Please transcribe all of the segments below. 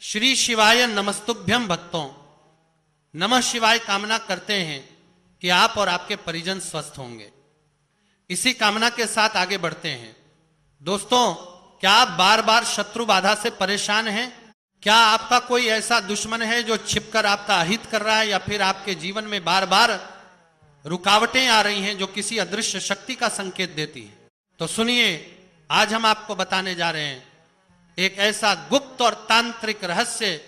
श्री शिवाय नमस्तुभ्यम भक्तों, नमः शिवाय कामना करते हैं कि आप और आपके परिजन स्वस्थ होंगे। इसी कामना के साथ आगे बढ़ते हैं। दोस्तों, क्या आप बार बार शत्रु बाधा से परेशान हैं? क्या आपका कोई ऐसा दुश्मन है जो छिपकर आपका अहित कर रहा है, या फिर आपके जीवन में बार बार रुकावटें आ रही हैं जो किसी अदृश्य शक्ति का संकेत देती है? तो सुनिए, आज हम आपको बताने जा रहे हैं एक ऐसा गुप्त और तांत्रिक रहस्य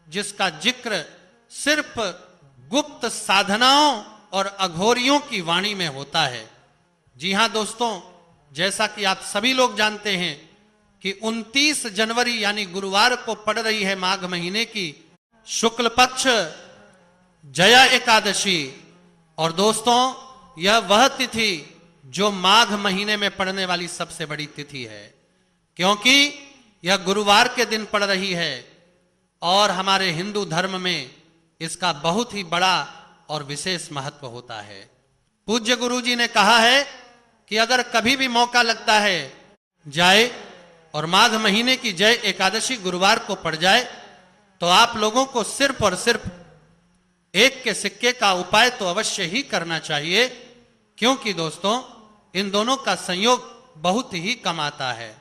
जिसका जिक्र सिर्फ गुप्त साधनाओं और अघोरियों की वाणी में होता है। जी हां दोस्तों, जैसा कि आप सभी लोग जानते हैं कि 29 जनवरी यानी गुरुवार को पड़ रही है माघ महीने की शुक्ल पक्ष जया एकादशी। और दोस्तों, यह वह तिथि जो माघ महीने में पड़ने वाली सबसे बड़ी तिथि है, क्योंकि यह गुरुवार के दिन पड़ रही है और हमारे हिंदू धर्म में इसका बहुत ही बड़ा और विशेष महत्व होता है। पूज्य गुरु जी ने कहा है कि अगर कभी भी मौका लगता है जाए और माघ महीने की जय एकादशी गुरुवार को पड़ जाए तो आप लोगों को सिर्फ और सिर्फ एक के सिक्के का उपाय तो अवश्य ही करना चाहिए, क्योंकि दोस्तों इन दोनों का संयोग बहुत ही कम आता है।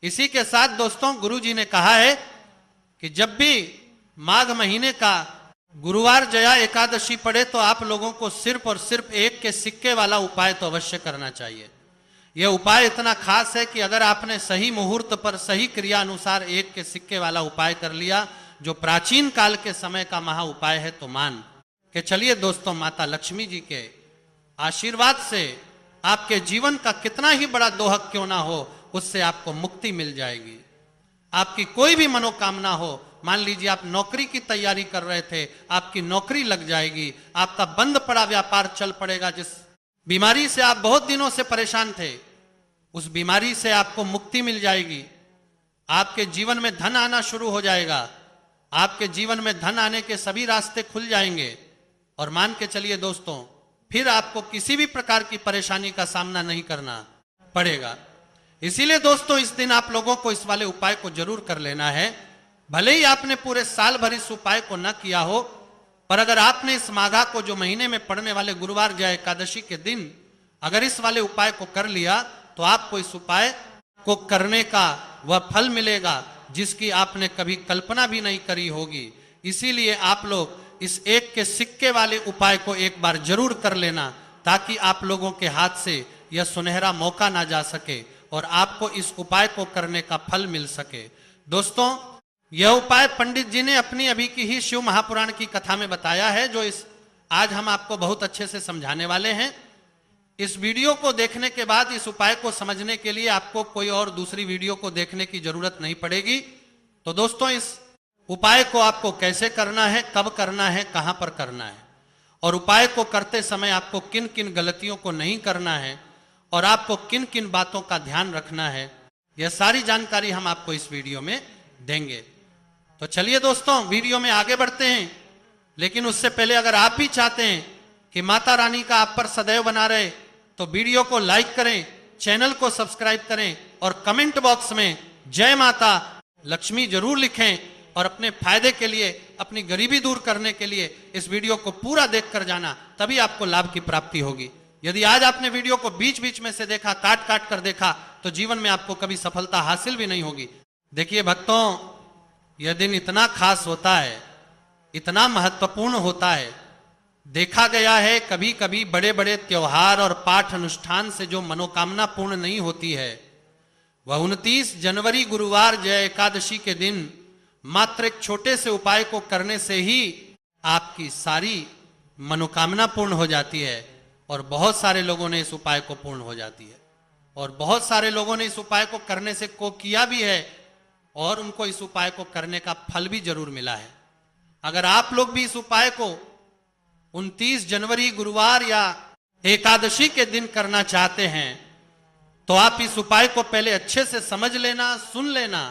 इसी के साथ दोस्तों, गुरु जी ने कहा है कि जब भी माघ महीने का गुरुवार जया एकादशी पड़े तो आप लोगों को सिर्फ और सिर्फ एक के सिक्के वाला उपाय तो अवश्य करना चाहिए। यह उपाय इतना खास है कि अगर आपने सही मुहूर्त पर सही क्रिया अनुसार एक के सिक्के वाला उपाय कर लिया, जो प्राचीन काल के समय का महा उपाय है, तो मान के चलिए दोस्तों, माता लक्ष्मी जी के आशीर्वाद से आपके जीवन का कितना ही बड़ा दोहक क्यों ना हो, उससे आपको मुक्ति मिल जाएगी। आपकी कोई भी मनोकामना हो, मान लीजिए आप नौकरी की तैयारी कर रहे थे, आपकी नौकरी लग जाएगी, आपका बंद पड़ा व्यापार चल पड़ेगा, जिस बीमारी से आप बहुत दिनों से परेशान थे उस बीमारी से आपको मुक्ति मिल जाएगी। आपके जीवन में धन आना शुरू हो जाएगा, आपके जीवन में धन आने के सभी रास्ते खुल जाएंगे और मान के चलिए दोस्तों, फिर आपको किसी भी प्रकार की परेशानी का सामना नहीं करना पड़ेगा। इसीलिए दोस्तों, इस दिन आप लोगों को इस वाले उपाय को जरूर कर लेना है। भले ही आपने पूरे साल भर इस उपाय को न किया हो, पर अगर आपने इस माघा को, जो महीने में पड़ने वाले गुरुवार जया एकादशी के दिन, अगर इस वाले उपाय को कर लिया तो आपको इस उपाय को करने का वह फल मिलेगा जिसकी आपने कभी कल्पना भी नहीं करी होगी। इसीलिए आप लोग इस एक के सिक्के वाले उपाय को एक बार जरूर कर लेना, ताकि आप लोगों के हाथ से यह सुनहरा मौका ना जा सके और आपको इस उपाय को करने का फल मिल सके। दोस्तों, यह उपाय पंडित जी ने अपनी अभी की ही शिव महापुराण की कथा में बताया है, जो आज हम आपको बहुत अच्छे से समझाने वाले हैं। इस वीडियो को देखने के बाद इस उपाय को समझने के लिए आपको कोई और दूसरी वीडियो को देखने की जरूरत नहीं पड़ेगी। तो दोस्तों, इस उपाय को आपको कैसे करना है, कब करना है, कहां पर करना है, और उपाय को करते समय आपको किन किन गलतियों को नहीं करना है और आपको किन किन बातों का ध्यान रखना है, यह सारी जानकारी हम आपको इस वीडियो में देंगे। तो चलिए दोस्तों, वीडियो में आगे बढ़ते हैं। लेकिन उससे पहले अगर आप भी चाहते हैं कि माता रानी का आप पर सदैव बना रहे, तो वीडियो को लाइक करें, चैनल को सब्सक्राइब करें और कमेंट बॉक्स में जय माता लक्ष्मी जरूर लिखें। और अपने फायदे के लिए, अपनी गरीबी दूर करने के लिए इस वीडियो को पूरा देख कर जाना, तभी आपको लाभ की प्राप्ति होगी। यदि आज आपने वीडियो को बीच बीच में से देखा, काट काट कर देखा, तो जीवन में आपको कभी सफलता हासिल भी नहीं होगी। देखिए भक्तों, यह दिन इतना खास होता है, इतना महत्वपूर्ण होता है। देखा गया है कभी कभी बड़े बड़े त्योहार और पाठ अनुष्ठान से जो मनोकामना पूर्ण नहीं होती है, वह 29 जनवरी गुरुवार जय एकादशी के दिन मात्र एक छोटे से उपाय को करने से ही आपकी सारी मनोकामना पूर्ण हो जाती है। और बहुत सारे लोगों ने इस उपाय को पूर्ण हो जाती है, और बहुत सारे लोगों ने इस उपाय को करने से को किया भी है और उनको इस उपाय को करने का फल भी जरूर मिला है। अगर आप लोग भी इस उपाय को 29 जनवरी गुरुवार या एकादशी के दिन करना चाहते हैं, तो आप इस उपाय को पहले अच्छे से समझ लेना, सुन लेना,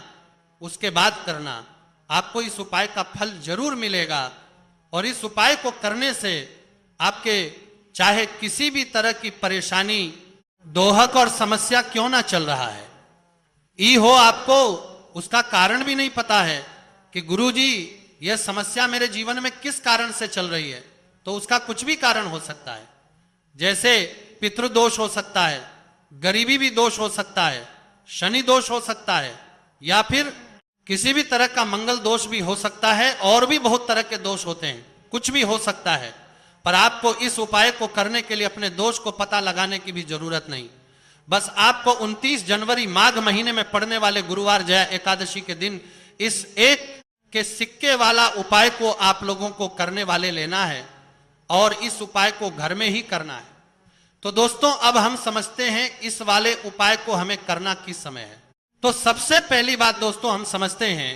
उसके बाद करना। आपको इस उपाय का फल जरूर मिलेगा। और इस उपाय को करने से आपके चाहे किसी भी तरह की परेशानी, दोहक और समस्या क्यों ना चल रहा है, ई हो, आपको उसका कारण भी नहीं पता है, कि गुरुजी यह समस्या मेरे जीवन में किस कारण से चल रही है, तो उसका कुछ भी कारण हो सकता है। जैसे पितृदोष हो सकता है, गरीबी भी दोष हो सकता है, शनि दोष हो सकता है, या फिर किसी भी तरह का मंगल दोष भी हो सकता है, और भी बहुत तरह के दोष होते हैं, कुछ भी हो सकता है। पर आपको इस उपाय को करने के लिए अपने दोष को पता लगाने की भी जरूरत नहीं। बस आपको 29 जनवरी माघ महीने में पड़ने वाले गुरुवार जया एकादशी के दिन इस एक के सिक्के वाला उपाय को आप लोगों को करने वाले लेना है, और इस उपाय को घर में ही करना है। तो दोस्तों, अब हम समझते हैं इस वाले उपाय को हमें करना किस समय है। तो सबसे पहली बात दोस्तों, हम समझते हैं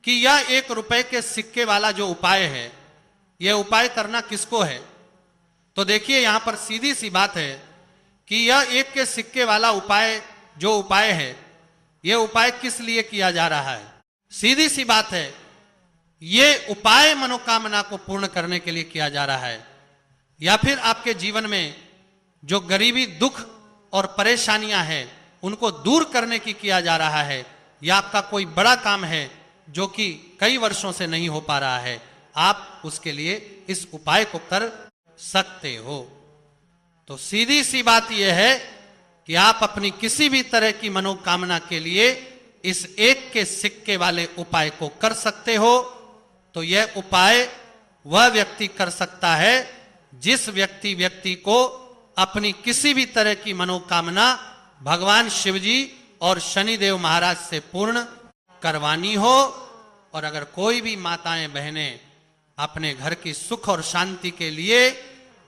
कि यह 1 रुपए के सिक्के वाला जो उपाय है, यह उपाय करना किसको है। तो देखिए, यहां पर सीधी सी बात है कि यह 1 के सिक्के वाला उपाय जो उपाय है, यह उपाय किस लिए किया जा रहा है। सीधी सी बात है, यह उपाय मनोकामना को पूर्ण करने के लिए किया जा रहा है, या फिर आपके जीवन में जो गरीबी, दुख और परेशानियां हैं उनको दूर करने की किया जा रहा है, या आपका कोई बड़ा काम है जो कि कई वर्षों से नहीं हो पा रहा है, आप उसके लिए इस उपाय को कर सकते हो। तो सीधी सी बात यह है कि आप अपनी किसी भी तरह की मनोकामना के लिए इस 1 के सिक्के वाले उपाय को कर सकते हो। तो यह उपाय वह व्यक्ति कर सकता है जिस व्यक्ति को अपनी किसी भी तरह की मनोकामना भगवान शिवजी और शनिदेव महाराज से पूर्ण करवानी हो। और अगर कोई भी माताएं बहनें अपने घर की सुख और शांति के लिए,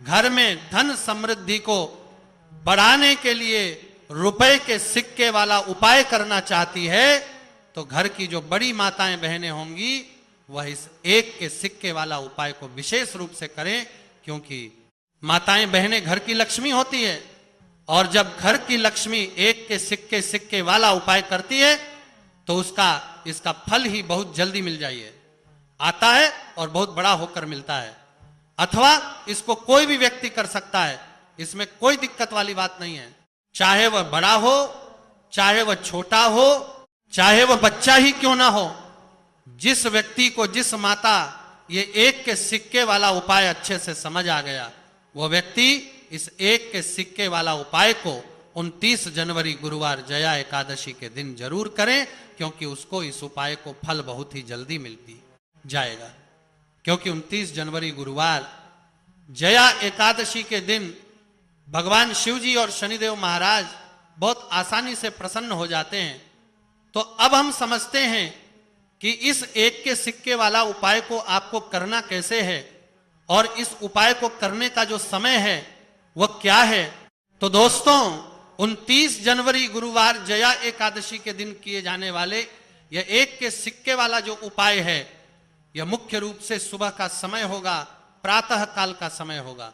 घर में धन समृद्धि को बढ़ाने के लिए रुपए के सिक्के वाला उपाय करना चाहती है, तो घर की जो बड़ी माताएं बहनें होंगी वह इस 1 के सिक्के वाला उपाय को विशेष रूप से करें, क्योंकि माताएं बहनें घर की लक्ष्मी होती है, और जब घर की लक्ष्मी 1 के सिक्के वाला उपाय करती है तो इसका फल ही बहुत जल्दी मिल जाइए आता है, और बहुत बड़ा होकर मिलता है। अथवा इसको कोई भी व्यक्ति कर सकता है, इसमें कोई दिक्कत वाली बात नहीं है। चाहे वह बड़ा हो, चाहे वह छोटा हो, चाहे वह बच्चा ही क्यों ना हो, जिस व्यक्ति को, जिस माता ये 1 के सिक्के वाला उपाय अच्छे से समझ आ गया, वह व्यक्ति इस 1 के सिक्के वाला उपाय को 29 जनवरी गुरुवार जया एकादशी के दिन जरूर करें, क्योंकि उसको इस उपाय को फल बहुत ही जल्दी मिलती जाएगा। क्योंकि 29 जनवरी गुरुवार जया एकादशी के दिन भगवान शिवजी और शनिदेव महाराज बहुत आसानी से प्रसन्न हो जाते हैं। तो अब हम समझते हैं कि इस 1 के सिक्के वाला उपाय को आपको करना कैसे है, और इस उपाय को करने का जो समय है वह क्या है। तो दोस्तों, 29 जनवरी गुरुवार जया एकादशी के दिन किए जाने वाले यह 1 के सिक्के वाला जो उपाय है, यह मुख्य रूप से सुबह का समय होगा, प्रातः काल का समय होगा।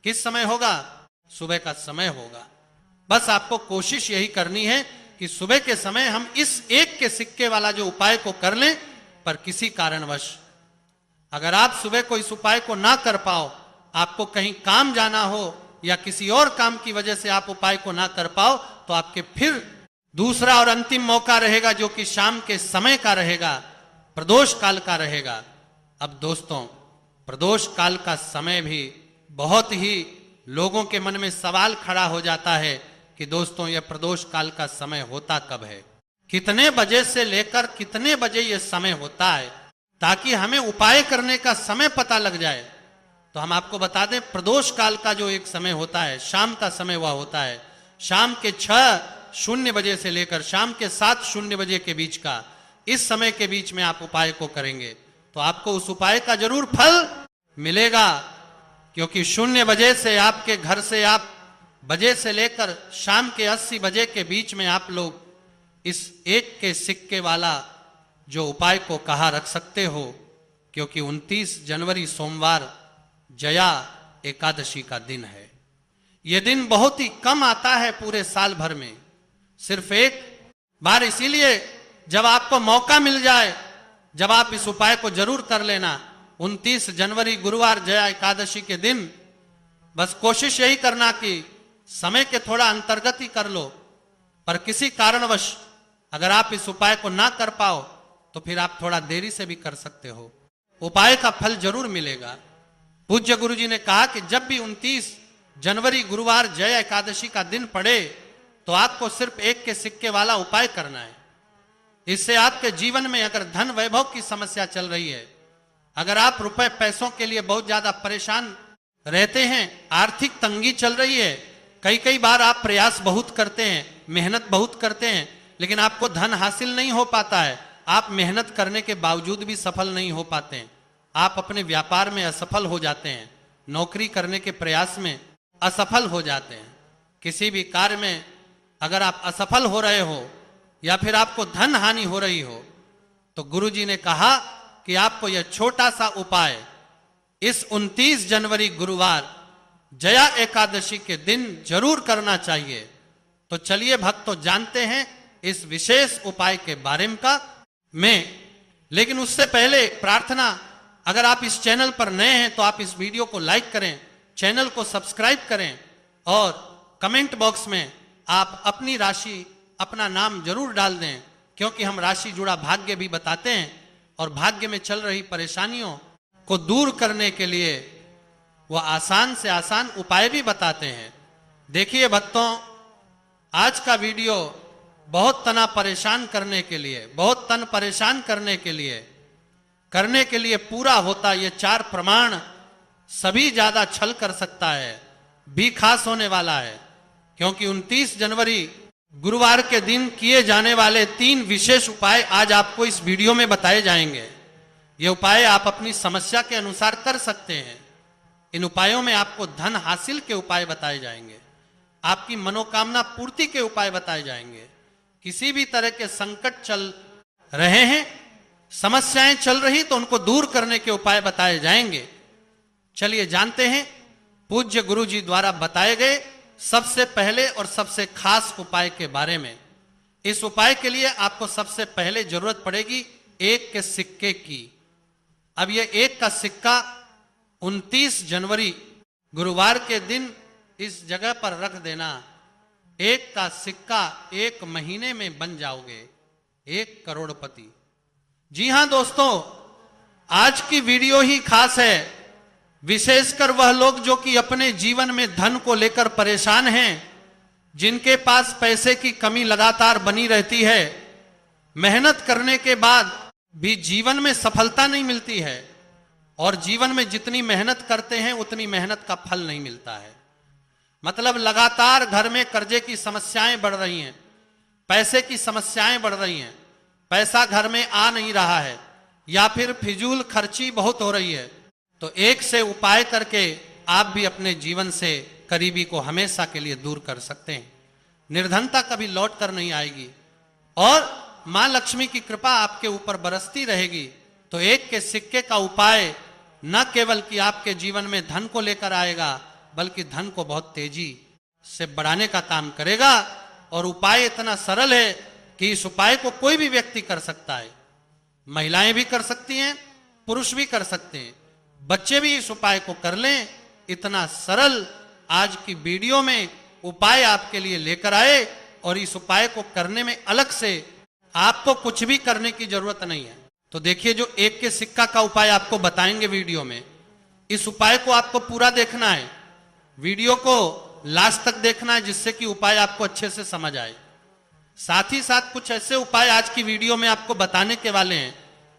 किस समय होगा? सुबह का समय होगा। बस आपको कोशिश यही करनी है कि सुबह के समय हम इस 1 के सिक्के वाला जो उपाय को कर लें। पर किसी कारणवश अगर आप सुबह को इस उपाय को ना कर पाओ, आपको कहीं काम जाना हो या किसी और काम की वजह से आप उपाय को ना कर पाओ, तो आपके फिर दूसरा और अंतिम मौका रहेगा, जो कि शाम के समय का रहेगा, प्रदोष काल का रहेगा। अब दोस्तों, प्रदोष काल का समय भी बहुत ही लोगों के मन में सवाल खड़ा हो जाता है कि दोस्तों, यह प्रदोष काल का समय होता कब है, कितने बजे से लेकर कितने बजे यह समय होता है, ताकि हमें उपाय करने का समय पता लग जाए। तो हम आपको बता दें, प्रदोष काल का जो एक समय होता है, शाम का समय वह होता है शाम के 6:00 बजे से लेकर शाम के 7:00 बजे के बीच का। इस समय के बीच में आप उपाय को करेंगे तो आपको उस उपाय का जरूर फल मिलेगा, क्योंकि 0 बजे से आपके घर से आप बजे से लेकर शाम के 80 बजे के बीच में आप लोग इस 1 के सिक्के वाला जो उपाय को कहा रख सकते हो, क्योंकि 29 जनवरी सोमवार जया एकादशी का दिन है। यह दिन बहुत ही कम आता है पूरे साल भर में, सिर्फ एक बार। इसीलिए जब आपको मौका मिल जाए, जब आप इस उपाय को जरूर कर लेना। 29 जनवरी गुरुवार जया एकादशी के दिन बस कोशिश यही करना कि समय के थोड़ा अंतर्गत ही कर लो, पर किसी कारणवश अगर आप इस उपाय को ना कर पाओ तो फिर आप थोड़ा देरी से भी कर सकते हो, उपाय का फल जरूर मिलेगा। पूज्य गुरु जी ने कहा कि जब भी 29 जनवरी गुरुवार जया एकादशी का दिन पड़े तो आपको सिर्फ एक के सिक्के वाला उपाय करना है। इससे आपके जीवन में अगर धन वैभव की समस्या चल रही है, अगर आप रुपए पैसों के लिए बहुत ज्यादा परेशान रहते हैं, आर्थिक तंगी चल रही है, कई बार आप प्रयास बहुत करते हैं, मेहनत बहुत करते हैं, लेकिन आपको धन हासिल नहीं हो पाता है, आप मेहनत करने के बावजूद भी सफल नहीं हो पाते हैं, आप अपने व्यापार में असफल हो जाते हैं, नौकरी करने के प्रयास में असफल हो जाते हैं, किसी भी कार्य में अगर आप असफल हो रहे हो या फिर आपको धन हानि हो रही हो, तो गुरु जी ने कहा कि आपको यह छोटा सा उपाय इस 29 जनवरी गुरुवार जया एकादशी के दिन जरूर करना चाहिए। तो चलिए भक्तों, जानते हैं इस विशेष उपाय के बारे में। लेकिन उससे पहले प्रार्थना, अगर आप इस चैनल पर नए हैं तो आप इस वीडियो को लाइक करें, चैनल को सब्सक्राइब करें और कमेंट बॉक्स में आप अपनी राशि, अपना नाम जरूर डाल दें, क्योंकि हम राशि जुड़ा भाग्य भी बताते हैं और भाग्य में चल रही परेशानियों को दूर करने के लिए वह आसान से आसान उपाय भी बताते हैं। देखिए भक्तों, आज का वीडियो बहुत तन परेशान करने के लिए पूरा होता। ये 4 प्रमाण सभी ज्यादा छल कर सकता है, भी खास होने वाला है, क्योंकि 29 जनवरी गुरुवार के दिन किए जाने वाले 3 विशेष उपाय आज आपको इस वीडियो में बताए जाएंगे। ये उपाय आप अपनी समस्या के अनुसार कर सकते हैं। इन उपायों में आपको धन हासिल के उपाय बताए जाएंगे, आपकी मनोकामना पूर्ति के उपाय बताए जाएंगे, किसी भी तरह के संकट चल रहे हैं, समस्याएं चल रही तो उनको दूर करने के उपाय बताए जाएंगे। चलिए जानते हैं पूज्य गुरु जी द्वारा बताए गए सबसे पहले और सबसे खास उपाय के बारे में। इस उपाय के लिए आपको सबसे पहले जरूरत पड़ेगी 1 के सिक्के की। अब ये 1 का सिक्का 29 जनवरी गुरुवार के दिन इस जगह पर रख देना। 1 का सिक्का 1 महीने में बन जाओगे 1 करोड़पति। जी हां दोस्तों, आज की वीडियो ही खास है, विशेषकर वह लोग जो कि अपने जीवन में धन को लेकर परेशान हैं, जिनके पास पैसे की कमी लगातार बनी रहती है, मेहनत करने के बाद भी जीवन में सफलता नहीं मिलती है और जीवन में जितनी मेहनत करते हैं उतनी मेहनत का फल नहीं मिलता है। मतलब लगातार घर में कर्जे की समस्याएं बढ़ रही हैं, पैसे की समस्याएं बढ़ रही हैं, पैसा घर में आ नहीं रहा है या फिर फिजूल खर्ची बहुत हो रही है। तो 1 से उपाय करके आप भी अपने जीवन से करीबी को हमेशा के लिए दूर कर सकते हैं। निर्धनता कभी लौट कर नहीं आएगी और मां लक्ष्मी की कृपा आपके ऊपर बरसती रहेगी। तो 1 के सिक्के का उपाय न केवल कि आपके जीवन में धन को लेकर आएगा, बल्कि धन को बहुत तेजी से बढ़ाने का काम करेगा। और उपाय इतना सरल है कि इस उपाय को कोई भी व्यक्ति कर सकता है, महिलाएं भी कर सकती हैं, पुरुष भी कर सकते हैं, बच्चे भी इस उपाय को कर लें। इतना सरल आज की वीडियो में उपाय आपके लिए लेकर आए और इस उपाय को करने में अलग से आपको कुछ भी करने की जरूरत नहीं है। तो देखिए, जो 1 के सिक्का का उपाय आपको बताएंगे वीडियो में, इस उपाय को आपको पूरा देखना है, वीडियो को लास्ट तक देखना है, जिससे कि उपाय आपको अच्छे से समझ आए। साथ ही साथ कुछ ऐसे उपाय आज की वीडियो में आपको बताने के वाले हैं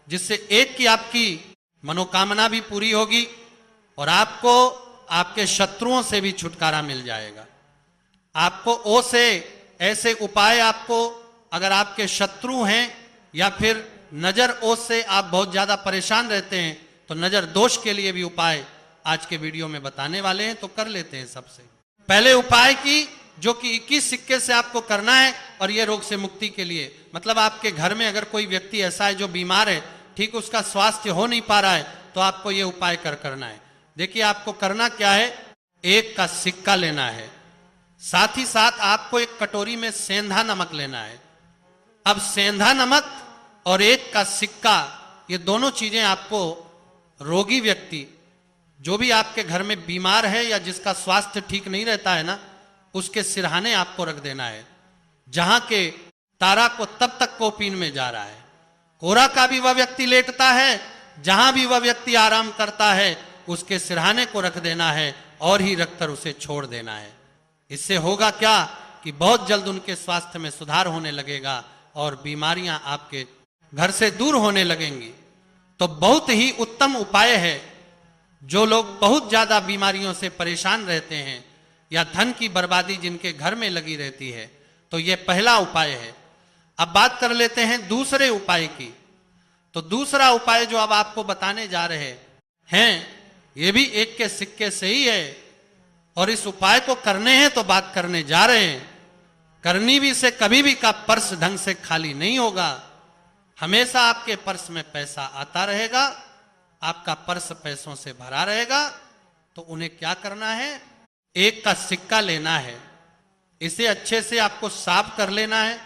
जिससे 1 की आपकी मनोकामना भी पूरी होगी और आपको आपके शत्रुओं से भी छुटकारा मिल जाएगा। आपको ओ से ऐसे उपाय, आपको अगर आपके शत्रु हैं या फिर नजर ओ से आप बहुत ज्यादा परेशान रहते हैं, तो नजर दोष के लिए भी उपाय आज के वीडियो में बताने वाले हैं। तो कर लेते हैं सबसे पहले उपाय की, जो कि 21 सिक्के से आपको करना है और यह रोग से मुक्ति के लिए। मतलब आपके घर में अगर कोई व्यक्ति ऐसा है जो बीमार है, ठीक उसका स्वास्थ्य हो नहीं पा रहा है, तो आपको यह उपाय करना है। देखिए आपको करना क्या है, 1 का सिक्का लेना है, साथ ही साथ आपको एक कटोरी में सेंधा नमक लेना है। अब सेंधा नमक और 1 का सिक्का, ये दोनों चीजें आपको रोगी व्यक्ति, जो भी आपके घर में बीमार है या जिसका स्वास्थ्य ठीक नहीं रहता है ना, उसके सिरहाने आपको रख देना है, जहां के तारा को तब तक कोपीन में जा रहा है। कोरा का भी वह व्यक्ति लेटता है, जहां भी वह व्यक्ति आराम करता है उसके सिरहाने को रख देना है और ही रखकर उसे छोड़ देना है। इससे होगा क्या कि बहुत जल्द उनके स्वास्थ्य में सुधार होने लगेगा और बीमारियां आपके घर से दूर होने लगेंगी। तो बहुत ही उत्तम उपाय है। जो लोग बहुत ज्यादा बीमारियों से परेशान रहते हैं या धन की बर्बादी जिनके घर में लगी रहती है, तो यह पहला उपाय है। अब बात कर लेते हैं दूसरे उपाय की। तो दूसरा उपाय जो अब आपको बताने जा रहे हैं, यह भी एक के सिक्के से ही है और इस उपाय को करने हैं तो बात करने जा रहे हैं। करनी भी से कभी भी का पर्स ढंग से खाली नहीं होगा। हमेशा आपके पर्स में पैसा आता रहेगा, आपका पर्स पैसों से भरा रहेगा। तो उन्हें क्या करना है, एक का सिक्का लेना है, इसे अच्छे से आपको साफ कर लेना है।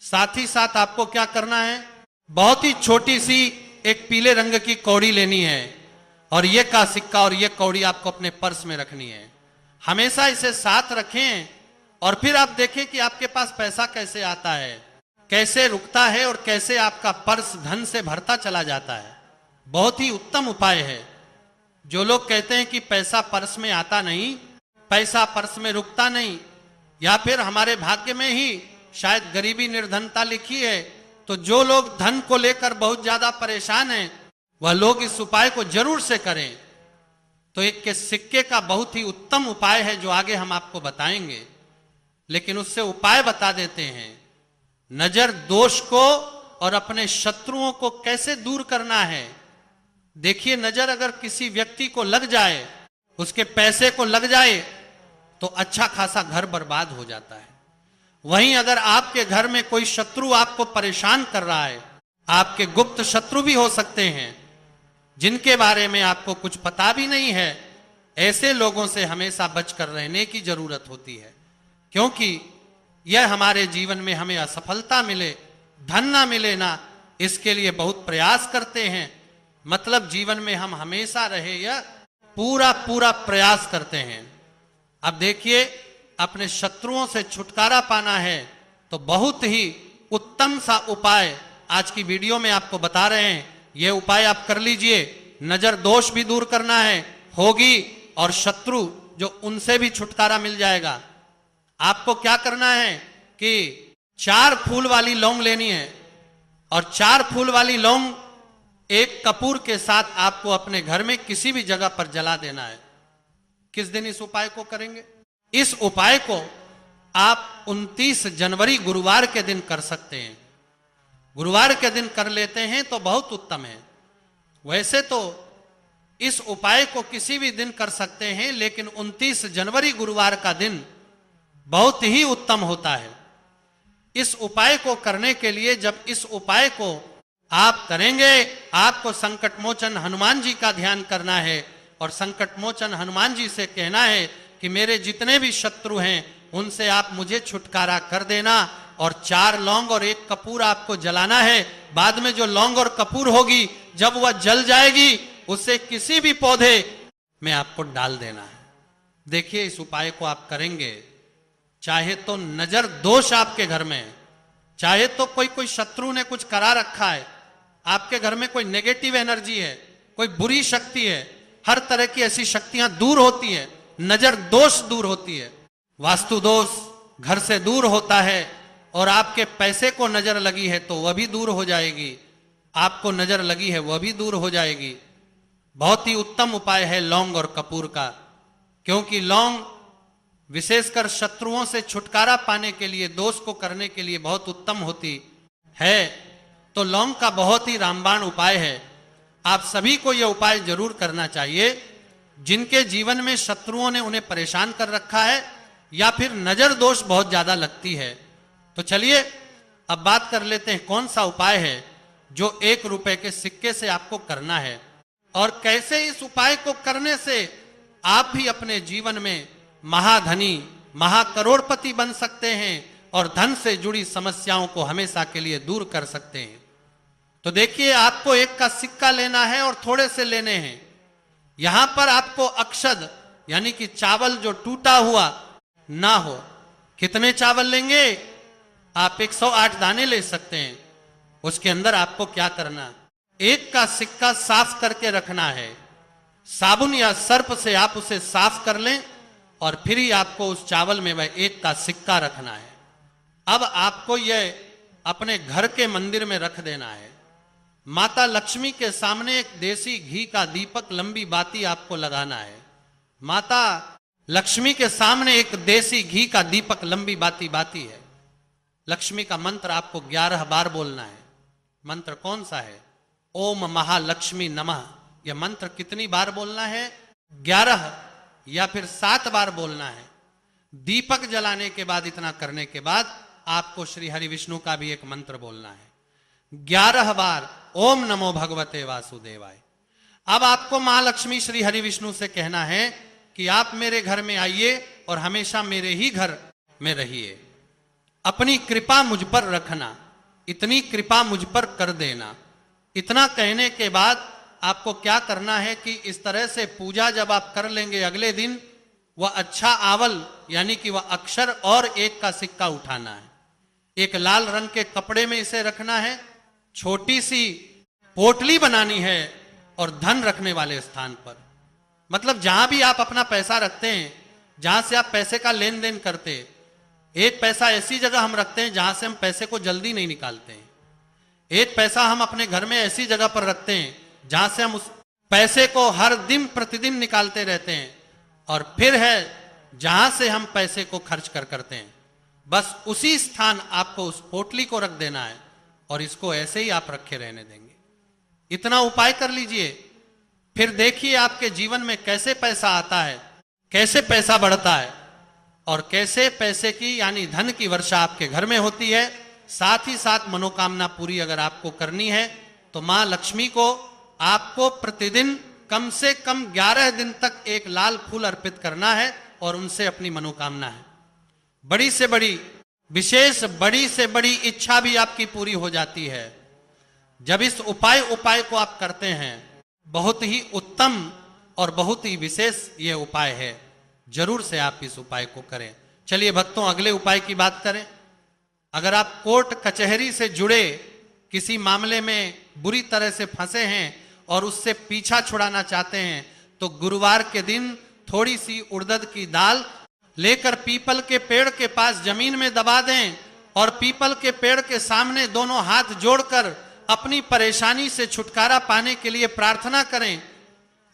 साथ ही साथ आपको क्या करना है, बहुत ही छोटी सी एक पीले रंग की कौड़ी लेनी है और ये का सिक्का और ये कौड़ी आपको अपने पर्स में रखनी है। हमेशा इसे साथ रखें और फिर आप देखें कि आपके पास पैसा कैसे आता है, कैसे रुकता है और कैसे आपका पर्स धन से भरता चला जाता है। बहुत ही उत्तम उपाय है। जो लोग कहते हैं कि पैसा पर्स में आता नहीं, पैसा पर्स में रुकता नहीं, या फिर हमारे भाग्य में ही शायद गरीबी निर्धनता लिखी है, तो जो लोग धन को लेकर बहुत ज्यादा परेशान हैं वह लोग इस उपाय को जरूर से करें। तो एक के सिक्के का बहुत ही उत्तम उपाय है जो आगे हम आपको बताएंगे, लेकिन उससे उपाय बता देते हैं। नजर दोष को और अपने शत्रुओं को कैसे दूर करना है। देखिए, नजर अगर किसी व्यक्ति को लग जाए, उसके पैसे को लग जाए, तो अच्छा खासा घर बर्बाद हो जाता है। वहीं अगर आपके घर में कोई शत्रु आपको परेशान कर रहा है, आपके गुप्त शत्रु भी हो सकते हैं जिनके बारे में आपको कुछ पता भी नहीं है, ऐसे लोगों से हमेशा बचकर रहने की जरूरत होती है, क्योंकि यह हमारे जीवन में हमें असफलता मिले, धन ना मिले ना, इसके लिए बहुत प्रयास करते हैं। मतलब जीवन में हम हमेशा रहे यह पूरा पूरा प्रयास करते हैं। अब देखिए, अपने शत्रुओं से छुटकारा पाना है तो बहुत ही उत्तम सा उपाय आज की वीडियो में आपको बता रहे हैं। यह उपाय आप कर लीजिए। नजर दोष भी दूर करना है, होगी, और शत्रु जो उनसे भी छुटकारा मिल जाएगा। आपको क्या करना है कि 4 फूल वाली लौंग लेनी है और 4 फूल वाली लौंग एक कपूर के साथ आपको अपने घर में किसी भी जगह पर जला देना है। किस दिन इस उपाय को करेंगे? इस उपाय को आप 29 जनवरी गुरुवार के दिन कर सकते हैं। गुरुवार के दिन कर लेते हैं तो बहुत उत्तम है। वैसे तो इस उपाय को किसी भी दिन कर सकते हैं, लेकिन 29 जनवरी गुरुवार का दिन बहुत ही उत्तम होता है। इस उपाय को करने के लिए जब इस उपाय को आप करेंगे, आपको संकट मोचन हनुमान जी का ध्यान करना है और संकट मोचन हनुमान जी से कहना है कि मेरे जितने भी शत्रु हैं उनसे आप मुझे छुटकारा कर देना, और 4 लौंग और 1 कपूर आपको जलाना है। बाद में जो लौंग और कपूर होगी, जब वह जल जाएगी, उसे किसी भी पौधे में आपको डाल देना है। देखिए, इस उपाय को आप करेंगे, चाहे तो नजर दोष आपके घर में है, चाहे तो कोई शत्रु ने कुछ करा रखा है, आपके घर में कोई नेगेटिव एनर्जी है, कोई बुरी शक्ति है, हर तरह की ऐसी शक्तियां दूर होती है। नजर दोष दूर होती है, वास्तु दोष घर से दूर होता है, और आपके पैसे को नजर लगी है तो वह भी दूर हो जाएगी, आपको नजर लगी है वह भी दूर हो जाएगी। बहुत ही उत्तम उपाय है लौंग और कपूर का, क्योंकि लौंग विशेषकर शत्रुओं से छुटकारा पाने के लिए, दोष को करने के लिए बहुत उत्तम होती है। तो लौंग का बहुत ही रामबाण उपाय है। आप सभी को यह उपाय जरूर करना चाहिए जिनके जीवन में शत्रुओं ने उन्हें परेशान कर रखा है या फिर नजर दोष बहुत ज्यादा लगती है। तो चलिए अब बात कर लेते हैं कौन सा उपाय है जो 1 रुपए के सिक्के से आपको करना है, और कैसे इस उपाय को करने से आप भी अपने जीवन में महाधनी, महाकरोड़पति बन सकते हैं और धन से जुड़ी समस्याओं को हमेशा के लिए दूर कर सकते हैं। तो देखिए, आपको 1 का सिक्का लेना है और थोड़े से लेने हैं। यहां पर आपको अक्षद यानी कि चावल जो टूटा हुआ ना हो। कितने चावल लेंगे? आप 108 दाने ले सकते हैं। उसके अंदर आपको क्या करना, एक का सिक्का साफ करके रखना है। साबुन या सर्प से आप उसे साफ कर लें और फिर ही आपको उस चावल में वह एक का सिक्का रखना है। अब आपको यह अपने घर के मंदिर में रख देना है। माता लक्ष्मी के सामने एक देसी घी का दीपक लंबी बाती आपको लगाना है। माता लक्ष्मी के सामने एक देसी घी का दीपक लंबी बाती बाती है। लक्ष्मी का मंत्र आपको 11 बार बोलना है। मंत्र कौन सा है? ओम महालक्ष्मी नमः। यह मंत्र कितनी बार बोलना है? 11 या फिर 7 बार बोलना है। दीपक जलाने के बाद, इतना करने के बाद आपको श्री हरि विष्णु का भी एक मंत्र बोलना है 11 बार, ओम नमो भगवते वासुदेवाय। अब आपको महालक्ष्मी श्री हरि विष्णु से कहना है कि आप मेरे घर में आइए और हमेशा मेरे ही घर में रहिए। अपनी कृपा मुझ पर रखना, इतनी कृपा मुझ पर कर देना। इतना कहने के बाद आपको क्या करना है कि इस तरह से पूजा जब आप कर लेंगे, अगले दिन वह अच्छा आवल यानी कि वह अक्षर और एक का सिक्का उठाना है। एक लाल रंग के कपड़े में इसे रखना है। छोटी सी पोटली बनानी है और धन रखने वाले स्थान पर, मतलब जहां भी आप अपना पैसा रखते हैं, जहां से आप पैसे का लेन देन करते हैं, एक पैसा ऐसी जगह हम रखते हैं जहां से हम पैसे को जल्दी नहीं निकालते हैं। एक पैसा हम अपने घर में ऐसी जगह पर रखते हैं जहां से हम उस पैसे को हर दिन प्रतिदिन निकालते रहते हैं। और फिर है जहां से हम पैसे को खर्च करते हैं, बस उसी स्थान आपको उस पोटली को रख देना है और इसको ऐसे ही आप रखे रहने देंगे। इतना उपाय कर लीजिए, फिर देखिए आपके जीवन में कैसे पैसा आता है, कैसे पैसा बढ़ता है और कैसे पैसे की यानी धन की वर्षा आपके घर में होती है। साथ ही साथ मनोकामना पूरी अगर आपको करनी है तो मां लक्ष्मी को आपको प्रतिदिन कम से कम 11 दिन तक एक लाल फूल अर्पित करना है और उनसे अपनी मनोकामना है। बड़ी से बड़ी विशेष बड़ी से बड़ी इच्छा भी आपकी पूरी हो जाती है जब इस उपाय को आप करते हैं। बहुत ही उत्तम और बहुत ही विशेष यह उपाय है। जरूर से आप इस उपाय को करें। चलिए भक्तों, अगले उपाय की बात करें। अगर आप कोर्ट कचहरी से जुड़े किसी मामले में बुरी तरह से फंसे हैं और उससे पीछा छुड़ाना चाहते हैं तो गुरुवार के दिन थोड़ी सी उड़द की दाल लेकर पीपल के पेड़ के पास जमीन में दबा दें और पीपल के पेड़ के सामने दोनों हाथ जोड़कर अपनी परेशानी से छुटकारा पाने के लिए प्रार्थना करें।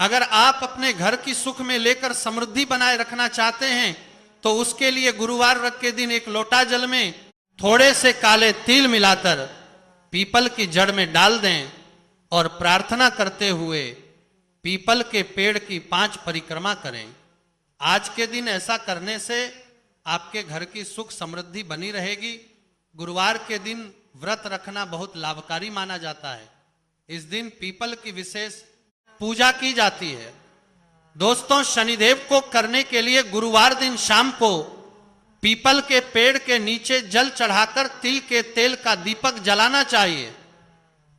अगर आप अपने घर की सुख में लेकर समृद्धि बनाए रखना चाहते हैं तो उसके लिए गुरुवार के दिन एक लोटा जल में थोड़े से काले तिल मिलाकर पीपल की जड़ में डाल दें और प्रार्थना करते हुए पीपल के पेड़ की 5 परिक्रमा करें। आज के दिन ऐसा करने से आपके घर की सुख समृद्धि बनी रहेगी। गुरुवार के दिन व्रत रखना बहुत लाभकारी माना जाता है। इस दिन पीपल की विशेष पूजा की जाती है। दोस्तों, शनिदेव को करने के लिए गुरुवार दिन शाम को पीपल के पेड़ के नीचे जल चढ़ाकर तिल के तेल का दीपक जलाना चाहिए।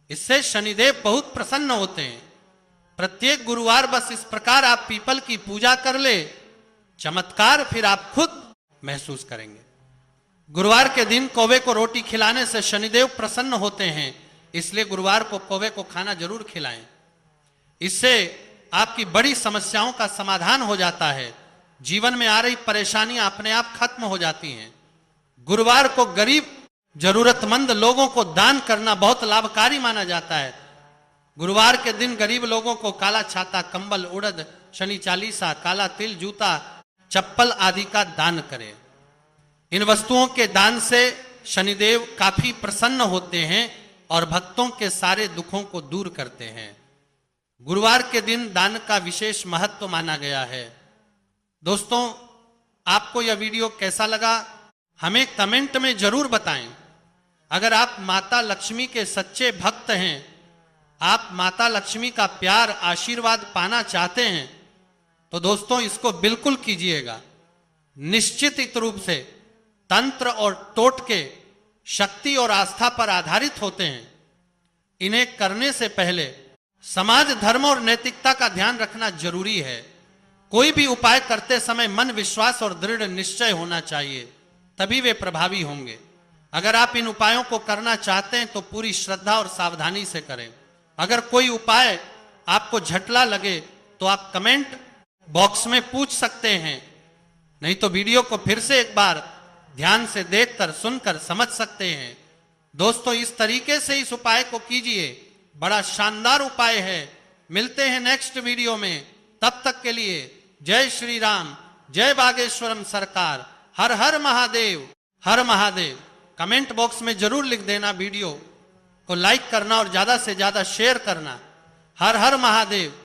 इससे शनिदेव बहुत प्रसन्न होते हैं। प्रत्येक गुरुवार बस इस प्रकार आप पीपल की पूजा कर ले, चमत्कार फिर आप खुद महसूस करेंगे। गुरुवार के दिन कौवे को रोटी खिलाने से शनिदेव प्रसन्न होते हैं, इसलिए गुरुवार को कौवे को खाना जरूर खिलाएं। इससे आपकी बड़ी समस्याओं का समाधान हो जाता है। जीवन में आ रही परेशानियां अपने आप खत्म हो जाती हैं। गुरुवार को गरीब जरूरतमंद लोगों को दान करना बहुत लाभकारी माना जाता है। गुरुवार के दिन गरीब लोगों को काला छाता, कंबल, उड़द, शनि चालीसा, काला तिल, जूता, चप्पल आदि का दान करें। इन वस्तुओं के दान से शनिदेव काफी प्रसन्न होते हैं और भक्तों के सारे दुखों को दूर करते हैं। गुरुवार के दिन दान का विशेष महत्व माना गया है। दोस्तों, आपको यह वीडियो कैसा लगा हमें कमेंट में जरूर बताएं। अगर आप माता लक्ष्मी के सच्चे भक्त हैं, आप माता लक्ष्मी का प्यार आशीर्वाद पाना चाहते हैं तो दोस्तों इसको बिल्कुल कीजिएगा। निश्चित रूप से तंत्र और टोटके शक्ति और आस्था पर आधारित होते हैं। इन्हें करने से पहले समाज, धर्म और नैतिकता का ध्यान रखना जरूरी है। कोई भी उपाय करते समय मन, विश्वास और दृढ़ निश्चय होना चाहिए, तभी वे प्रभावी होंगे। अगर आप इन उपायों को करना चाहते हैं तो पूरी श्रद्धा और सावधानी से करें। अगर कोई उपाय आपको झटला लगे तो आप कमेंट बॉक्स में पूछ सकते हैं, नहीं तो वीडियो को फिर से एक बार ध्यान से देखकर सुनकर समझ सकते हैं। दोस्तों, इस तरीके से इस उपाय को कीजिए, बड़ा शानदार उपाय है। मिलते हैं नेक्स्ट वीडियो में, तब तक के लिए जय श्री राम, जय बागेश्वरम सरकार, हर हर महादेव, हर महादेव। कमेंट बॉक्स में जरूर लिख देना, वीडियो को लाइक करना और ज्यादा से ज्यादा शेयर करना। हर हर महादेव।